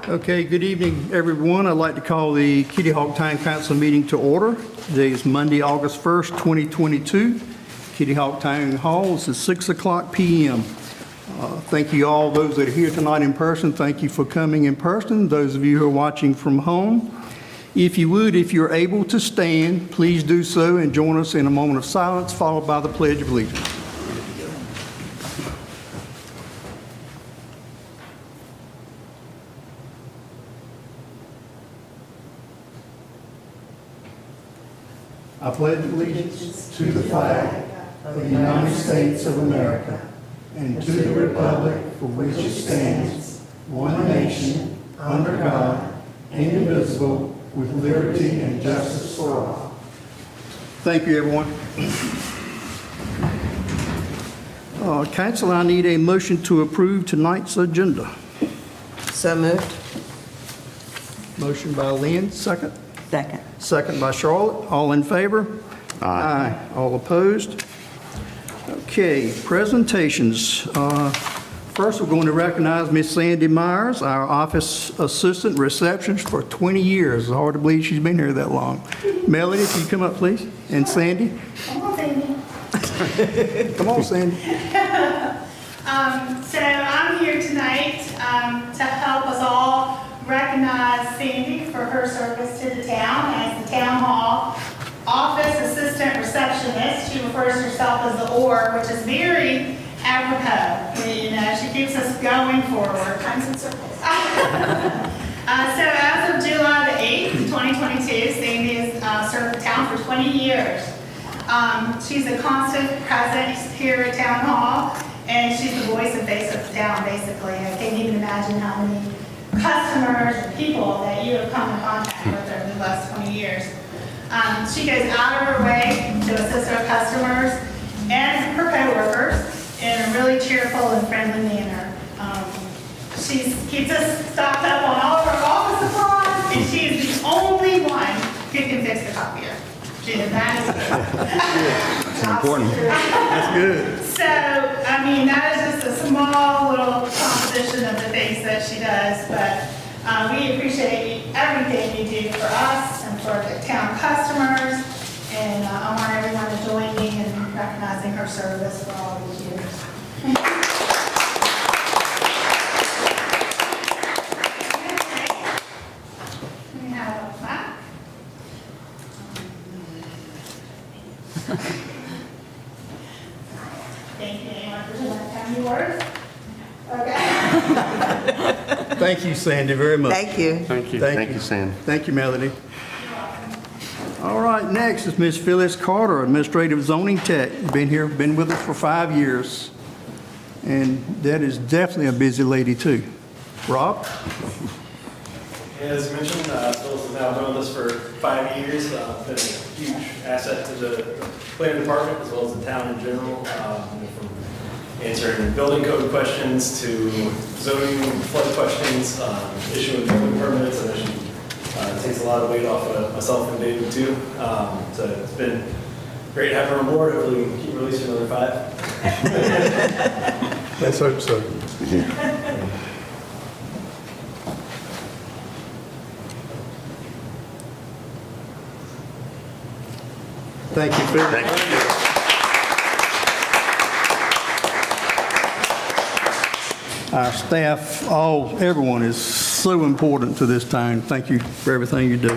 Okay, good evening, everyone. I'd like to call the Kitty Hawk Town Council meeting to order. Today is Monday, August 1st, 2022. Kitty Hawk Town Hall is at 6 o'clock p.m. Thank you all, those that are here tonight in person. Thank you for coming in person. Those of you who are watching from home, if you would, if you're able to stand, please do so and join us in a moment of silence, followed by the Pledge of Allegiance. I pledge allegiance to the flag of the United States of America and to the republic for which it stands, one nation, under God, indivisible, with liberty and justice for all. Thank you, everyone. Council, I need a motion to approve tonight's agenda. So moved. Motion by Lynn, second. Second. Second by Charlotte. All in favor? Aye. All opposed? Okay, presentations. First, we're going to recognize Miss Sandy Myers, our office assistant receptionist for 20 years. It's hard to believe she's been here that long. Melody, if you come up, please. And Sandy. Come on, Sandy. Come on, Sandy. So I'm here tonight to help us all recognize Sandy for her service to the town as the town hall office assistant receptionist. She refers to herself as the OR, which is very apropos. You know, she keeps us going forward. Times and circles. So as of July the 8th, 2022, Sandy has served the town for 20 years. She's a constant presence here at Town Hall, and she's the voice and face of the town, basically. I can't even imagine how many customers and people that you have come in contact with over the last 20 years. She goes out of her way to assist her customers and her co-workers in a really cheerful and friendly manner. She keeps us stocked up on all of our office supplies, and she is the only one who can fix the copier. That is good. That's important. That's good. So, I mean, that is just a small little composition of the things that she does, but we appreciate everything you do for us and for the town customers, and I want everyone to join me in recognizing her service for all these years. We have a plaque. Thank you. Anyone for doing that kind words? Okay. Thank you, Sandy, very much. Thank you. Thank you. Thank you, Sandy. Thank you, Melody. All right, next is Miss Phyllis Carter, Administrative Zoning Tech. Been with us for 5 years. And that is definitely a busy lady, too. Rob? As mentioned, Phyllis has now been with us for 5 years. Been a huge asset to the planning department as well as the town in general. From answering building code questions to zoning flood questions, issuing building permits. I know she takes a lot of weight off of myself and David too. So it's been great to have her on board. Hopefully we can keep releasing another 5. Let's hope so. Thank you, Phil. Thank you. Our staff, everyone is so important to this town. Thank you for everything you do.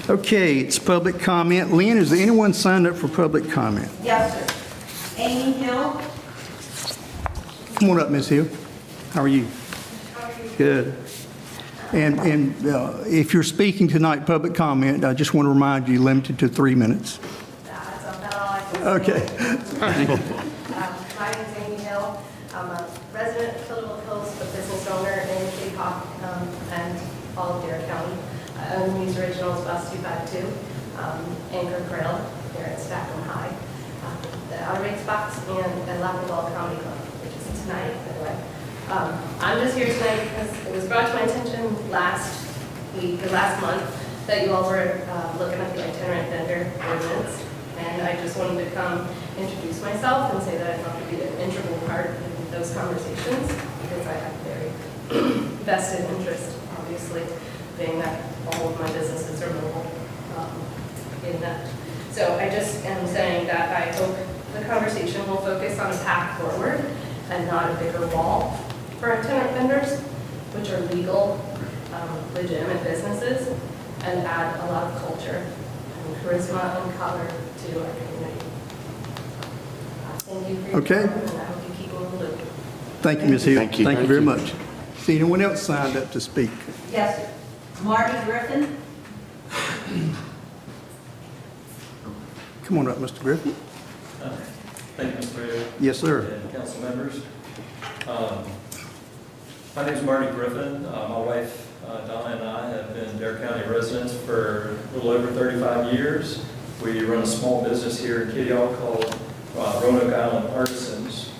Okay, it's public comment. Lynn, is there anyone signed up for public comment? Yes, sir. Amy Hill. Come on up, Ms. Hill. How are you? Good. And if you're speaking tonight, public comment, I just want to remind you, limited to 3 minutes. That's about all I can Okay. My name is Amy Hill. I'm a resident of Philadelphia Hills, a business owner in Kitty Hawk and all of Dare County. I own Muse Originals Bus 252, Anchor Grill here at Stackham High, the Outer Banks Box, and the Laughing Comedy Club, which is tonight, by the way. I'm just here tonight because it was brought to my attention last month that you all were looking at the itinerant vendor ordinance, and I just wanted to come introduce myself and say that I'd love to be an integral part in those conversations because I have very vested interest obviously, being that all of my businesses are mobile in that. So I just am saying that I hope the conversation will focus on a path forward and not a bigger wall for itinerant vendors, which are legal, legitimate businesses, and add a lot of culture and charisma and color to our community. Thank you for your Okay. time, and I hope you keep me in the loop. Thank you, Ms. Hill. Thank you. Thank you very much. See anyone else signed up to speak? Yes, sir. Marty Griffin. Come on up, Mr. Griffin. Thank you, Mr. Mayor. Yes, sir. And council members. My name is Marty Griffin. My wife, Donna, and I have been Dare County residents for a little over 35 years. We run a small business here in Kitty Hawk called Roanoke Island Artisans.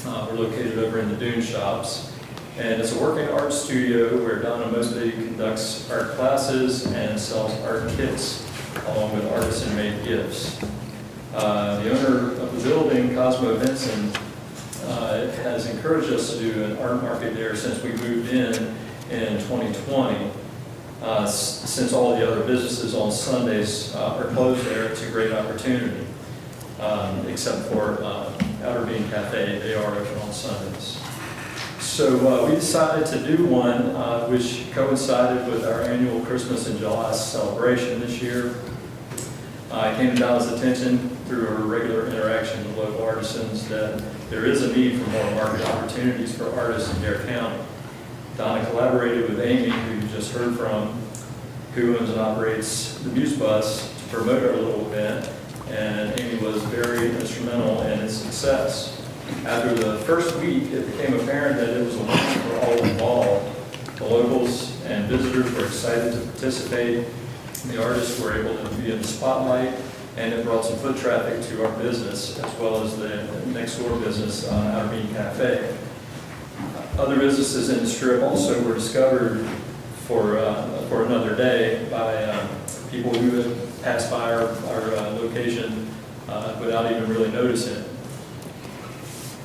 We're located over in the Dune Shops. And it's a working art studio where Donna mostly conducts art classes and sells art kits along with artisan-made gifts. The owner of the building, Cosmo Benson, has encouraged us to do an art market there since we moved in 2020. Since all the other businesses on Sundays are closed there, it's a great opportunity, except for Outer Bean Cafe, they are open on Sundays. So we decided to do one which coincided with our annual Christmas in July celebration this year. It came to Donna's attention through her regular interaction with local artisans that there is a need for more market opportunities for artists in Dare County. Donna collaborated with Amy, who you just heard from, who owns and operates the Muse Bus, to promote our little event, and Amy was very instrumental in its success. After the first week, it became apparent that it was a win for all involved. The locals and visitors were excited to participate. The artists were able to be in the spotlight, and it brought some foot traffic to our business, as well as the next door business, Outer Bean Cafe. Other businesses in the strip also were discovered for another day by people who had passed by our location without even really noticing it.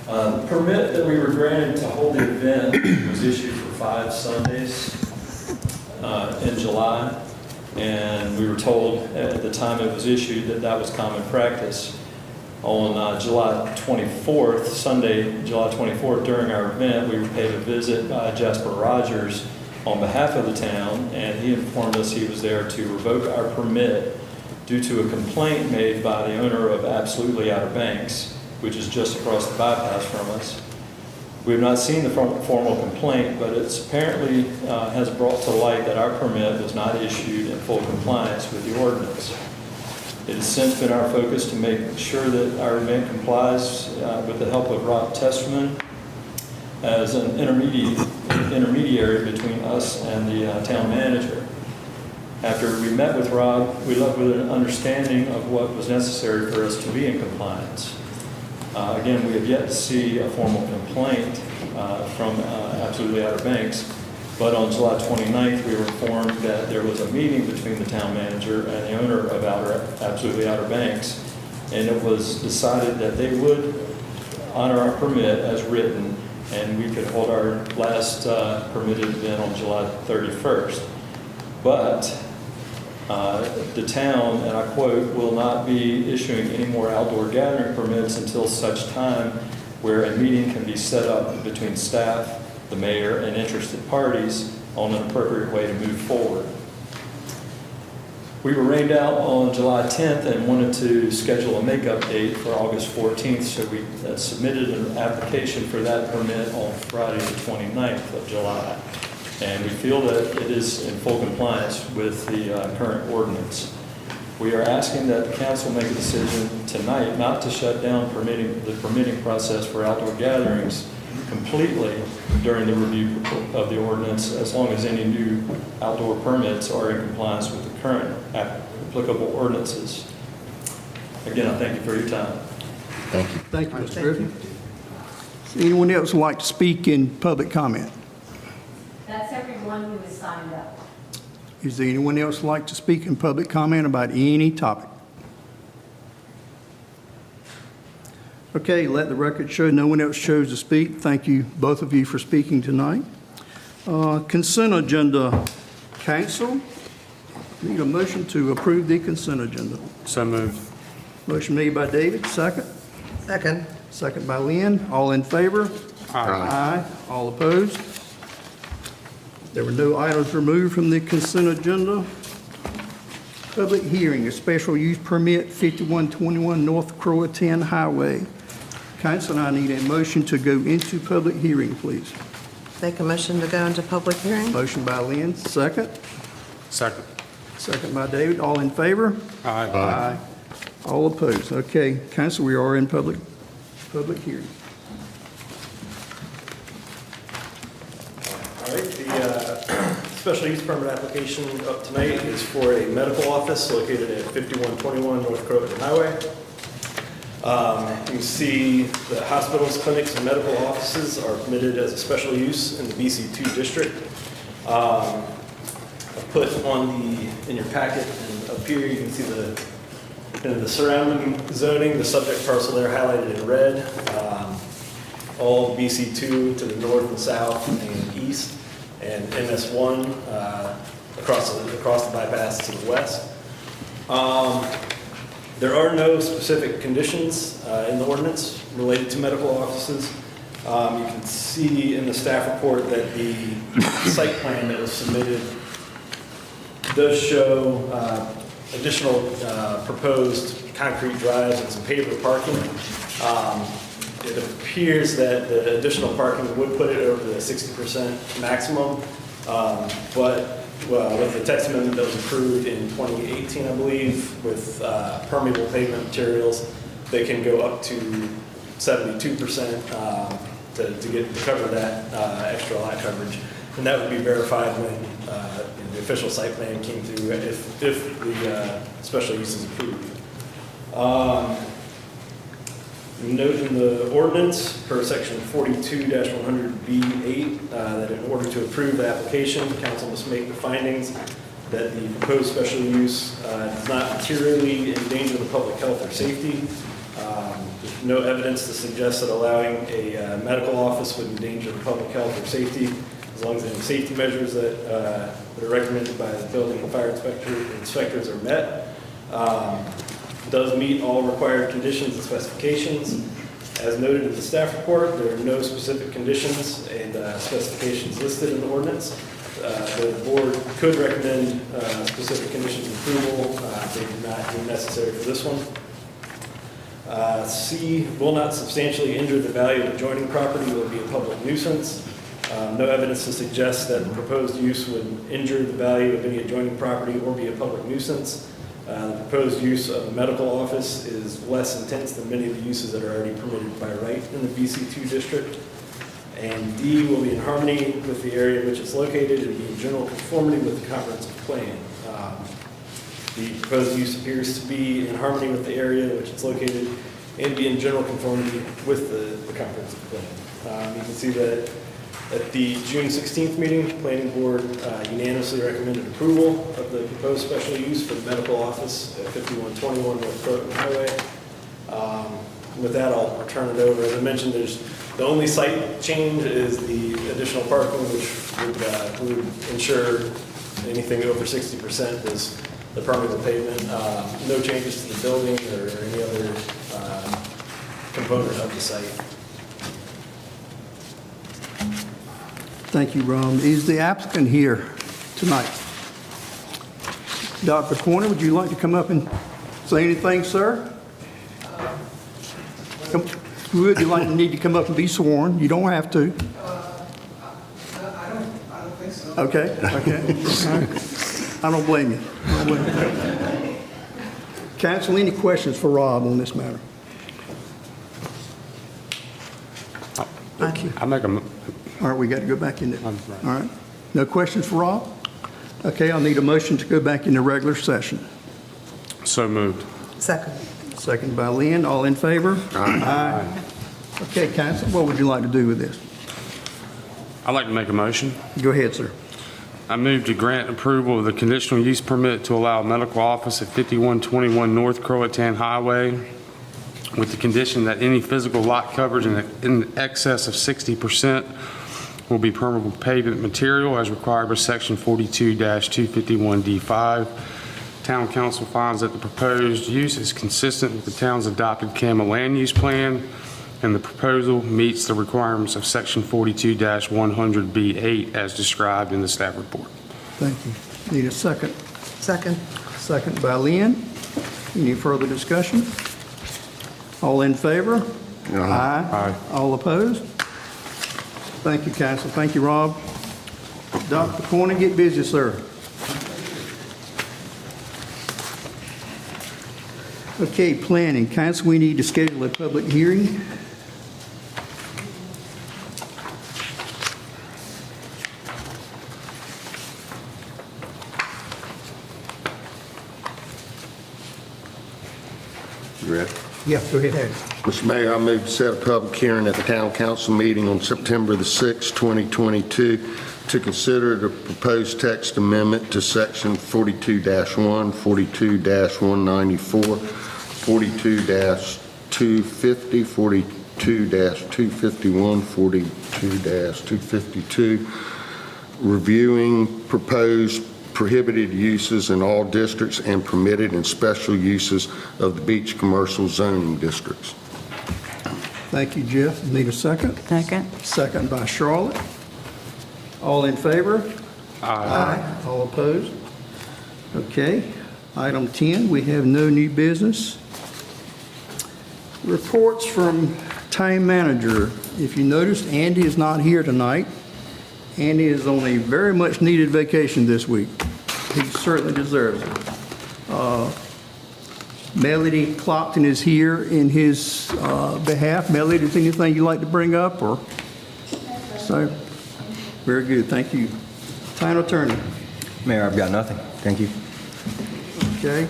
The permit that we were granted to hold the event was issued for 5 Sundays in July, and we were told at the time it was issued that that was common practice. On July 24th, Sunday, July 24th, during our event, we were paid a visit by Jasper Rogers on behalf of the town, and he informed us he was there to revoke our permit due to a complaint made by the owner of Absolutely Outer Banks, which is just across the bypass from us. We have not seen the formal complaint, but it's apparently has brought to light that our permit was not issued in full compliance with the ordinance. It has since been our focus to make sure that our event complies with the help of Rob Testerman as an intermediary between us and the town manager. After we met with Rob, we left with an understanding of what was necessary for us to be in compliance. Again, we have yet to see a formal complaint from Absolutely Outer Banks, but on July 29th, we were informed that there was a meeting between the town manager and the owner of Absolutely Outer Banks, and it was decided that they would honor our permit as written, and we could hold our last permitted event on July 31st. But the town, and I quote, will not be issuing any more outdoor gathering permits until such time where a meeting can be set up between staff, the mayor, and interested parties on an appropriate way to move forward. We were rained out on July 10th and wanted to schedule a makeup date for August 14th, so we submitted an application for that permit on Friday the 29th of July. And we feel that it is in full compliance with the current ordinance. We are asking that the council make a decision tonight not to shut down the permitting process for outdoor gatherings completely during the review of the ordinance, as long as any new outdoor permits are in compliance with the current applicable ordinances. Again, I thank you for your time. Thank you. Thank you, Mr. Griffin. Does anyone else like to speak in public comment? That's everyone who is signed up. Is there anyone else like to speak in public comment about any topic? Okay, let the record show no one else chose to speak. Thank you, both of you, for speaking tonight. Consent agenda Council, need a motion to approve the consent agenda. So moved. Motion made by David, second. Second. Second by Lynn. All in favor? Aye. All opposed? There were no items removed from the consent agenda. Public hearing, a special use permit, 5121 North Croatan Highway. Council, I need a motion to go into public hearing, please. Make a motion to go into public hearing? Motion by Lynn, second. Second. Second by David. All in favor? Aye. All opposed. Okay, council, we are in public hearing. All right, the special use permit application up tonight is for a medical office located at 5121 North Croatan Highway. You can see the hospitals, clinics, and medical offices are permitted as a special use in the BC2 district. I put in your packet and up here you can see the surrounding zoning, the subject parcel there highlighted in red. All BC2 to the north and south and east, and MS1 across the bypass to the west. There are no specific conditions in the ordinance related to medical offices. You can see in the staff report that the site plan that was submitted does show additional proposed concrete drives and some paver parking. It appears that the additional parking would put it over the 60% maximum, but with the text amendment that was approved in 2018, I believe, with permeable pavement materials, they can go up to 72% to cover that extra lot coverage. And that would be verified when the official site plan came through, if the special use is approved. Note in the ordinance per section 42-100B8 that in order to approve the application, the council must make the findings that the proposed special use does not materially endanger the public health or safety. There's no evidence to suggest that allowing a medical office would endanger the public health or safety, as long as any safety measures that are recommended by the building and fire inspectors are met. Does meet all required conditions and specifications. As noted in the staff report, there are no specific conditions and specifications listed in the ordinance. The board could recommend specific conditions of approval. They do not deem necessary for this one. C, will not substantially injure the value of adjoining property or be a public nuisance. No evidence to suggest that the proposed use would injure the value of any adjoining property or be a public nuisance. The proposed use of a medical office is less intense than many of the uses that are already permitted by right in the BC2 district. And D, will be in harmony with the area in which it's located and be in general conformity with the comprehensive plan. The proposed use appears to be in harmony with the area in which it's located and be in general conformity with the comprehensive plan. You can see that at the June 16th meeting, the planning board unanimously recommended approval of the proposed special use for the medical office at 5121 North Croatan Highway. With that, I'll turn it over. As I mentioned, the only site change is the additional parking, which would ensure anything over 60% is the permeable pavement. No changes to the building or any other component of the site. Thank you, Ron. Is the applicant here tonight? Dr. Corner, would you like to come up and say anything, sir? Would you need to come up and be sworn? You don't have to. I don't think so. Okay. All right. I don't blame you. Council, any questions for Rob on this matter? I make a. All right, we got to go back in there. All Right. right. No questions for Rob? Okay, I'll need a motion to go back into regular session. So moved. Second. Second by Lynn. All in favor? Aye. Okay, council, what would you like to do with this? I'd like to make a motion. Go ahead, sir. I move to grant approval of the conditional use permit to allow a medical office at 5121 North Croatan Highway with the condition that any physical lot coverage in excess of 60% will be permeable pavement material as required by Section 42-251D5. Town Council finds that the proposed use is consistent with the town's adopted CAMA land use plan, and the proposal meets the requirements of Section 42-100B8 as described in the staff report. Thank you. Need a second? Second. Second by Lynn. Any further discussion? All in favor? Aye. All opposed? Thank you, Council. Thank you, Rob. Dr. Corner, get busy, sir. Okay, planning. Council, we need to schedule a public hearing. You ready? Yeah, go ahead. Mr. Mayor, I move to set a public hearing at the Town Council meeting on September the 6th, 2022, to consider the proposed text amendment to Section 42-1, 42-194, 42-250, 42-251, 42-252, reviewing proposed prohibited uses in all districts and permitted and special uses of the beach commercial zoning districts. Thank you, Jeff. Need a second? Second. Second by Charlotte. All in favor? Aye. All opposed? Okay. Item 10, we have no new business. Reports from Time Manager. If you noticed, Andy is not here tonight. Andy is on a very much needed vacation this week. He certainly deserves it. Melody Clopton is here in his behalf. Melody, is there anything you'd like to bring up? Or so? Very good, thank you. Town Attorney. Mayor, I've got nothing. Thank you. Okay.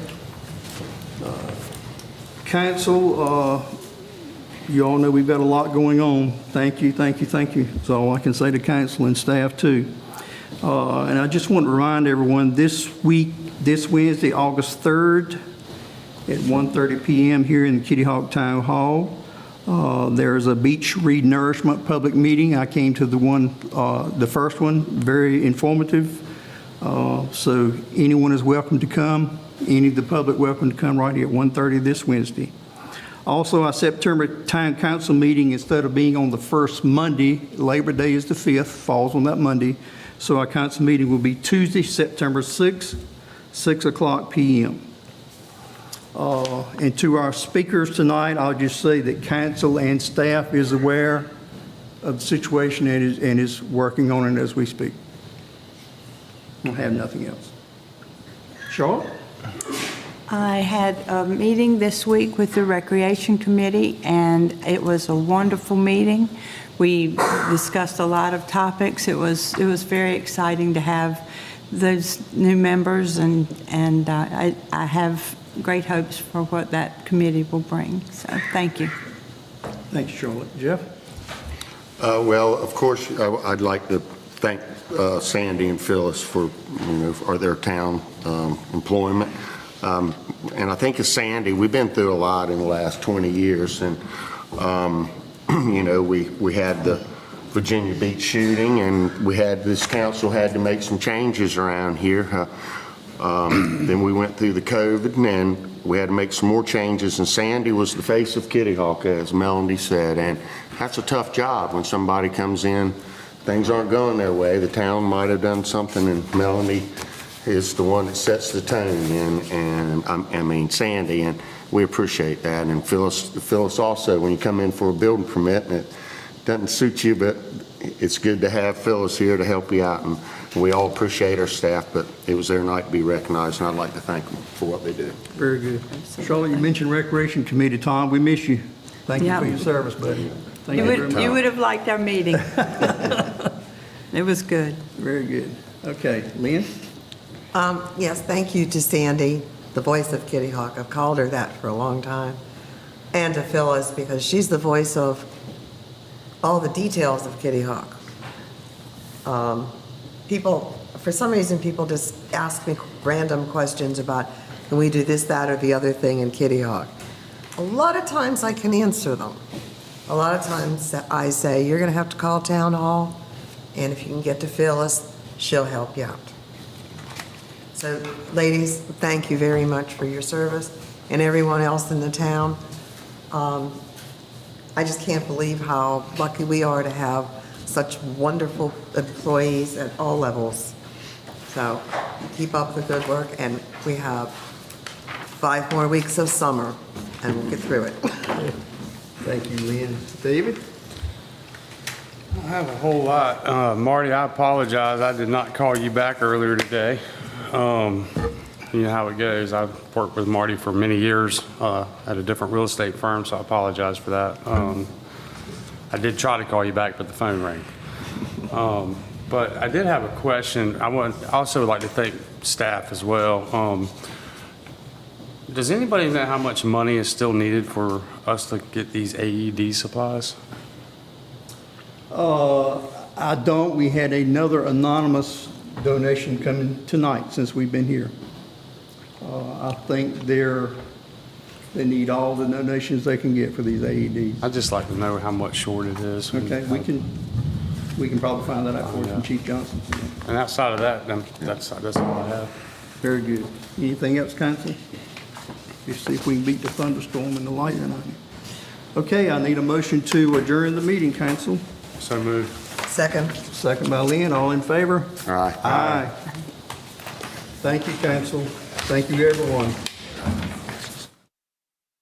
Council, you all know we've got a lot going on. Thank you, thank you, thank you. That's all I can say to council and staff too. And I just want to remind everyone, this Wednesday, August 3rd, at 1:30 p.m. here in the Kitty Hawk Town Hall, there is a beach re-nourishment public meeting. I came to the first one, very informative. So anyone is welcome to come. Any of the public welcome to come right here at 1:30 this Wednesday. Also, our September Town Council meeting, instead of being on the first Monday, Labor Day is the 5th, falls on that Monday. So our council meeting will be Tuesday, September 6th, 6 o'clock p.m. And to our speakers tonight, I'll just say that council and staff is aware of the situation and is working on it as we speak. I have nothing else. Charlotte? I had a meeting this week with the Recreation Committee, and it was a wonderful meeting. We discussed a lot of topics. It was very exciting to have those new members, and I have great hopes for what that committee will bring. So thank you. Thanks, Charlotte. Jeff? Well, of course, I'd like to thank Sandy and Phyllis for their town employment. And I think as Sandy, we've been through a lot in the last 20 years. And, we had the Virginia Beach shooting, and this council had to make some changes around here. Then we went through the COVID, and we had to make some more changes. And Sandy was the face of Kitty Hawk, as Melanie said. And that's a tough job when somebody comes in, things aren't going their way. The town might have done something, and Melanie is the one that sets the tone, and Sandy, and we appreciate that. And Phyllis also, when you come in for a building permit and it doesn't suit you, but it's good to have Phyllis here to help you out, and we all appreciate our staff, but it was their night to be recognized, and I'd like to thank them for what they do. Very good. Charlotte, you mentioned Recreation Committee. Tom, we miss you. Thank you for your service, buddy. Thank you very much. You would have liked our meeting. It was good. Very good. Okay, Lynn? Yes, thank you to Sandy, the voice of Kitty Hawk. I've called her that for a long time. And to Phyllis, because she's the voice of all the details of Kitty Hawk. For some reason, people just ask me random questions about, can we do this, that, or the other thing in Kitty Hawk? A lot of times I can answer them. A lot of times I say, you're going to have to call town hall And if you can get to Phyllis, she'll help you out. So, ladies, thank you very much for your service, and everyone else in the town. I just can't believe how lucky we are to have such wonderful employees at all levels. So keep up the good work, and we have 5 more weeks of summer, and we'll get through it. Thank you, Lynn. David? I have a whole lot. Marty, I apologize. I did not call you back earlier today. You know how it goes. I've worked with Marty for many years at a different real estate firm, so I apologize for that. I did try to call you back, but the phone rang. But I did have a question. I also would like to thank staff as well. Does anybody know how much money is still needed for us to get these AED supplies? I don't. We had another anonymous donation coming tonight since we've been here. I think they need all the donations they can get for these AEDs. I'd just like to know how much short it is. Okay, we can probably find that out for you from Chief Johnson. And outside of that, then that's all I have. Very good. Anything else, council? Let's see if we can beat the thunderstorm and the lightning on you. Okay, I need a motion to adjourn the meeting, council. So moved. Second. Second by Lynn, all in favor? Aye. Aye. Thank you, council. Thank you, everyone.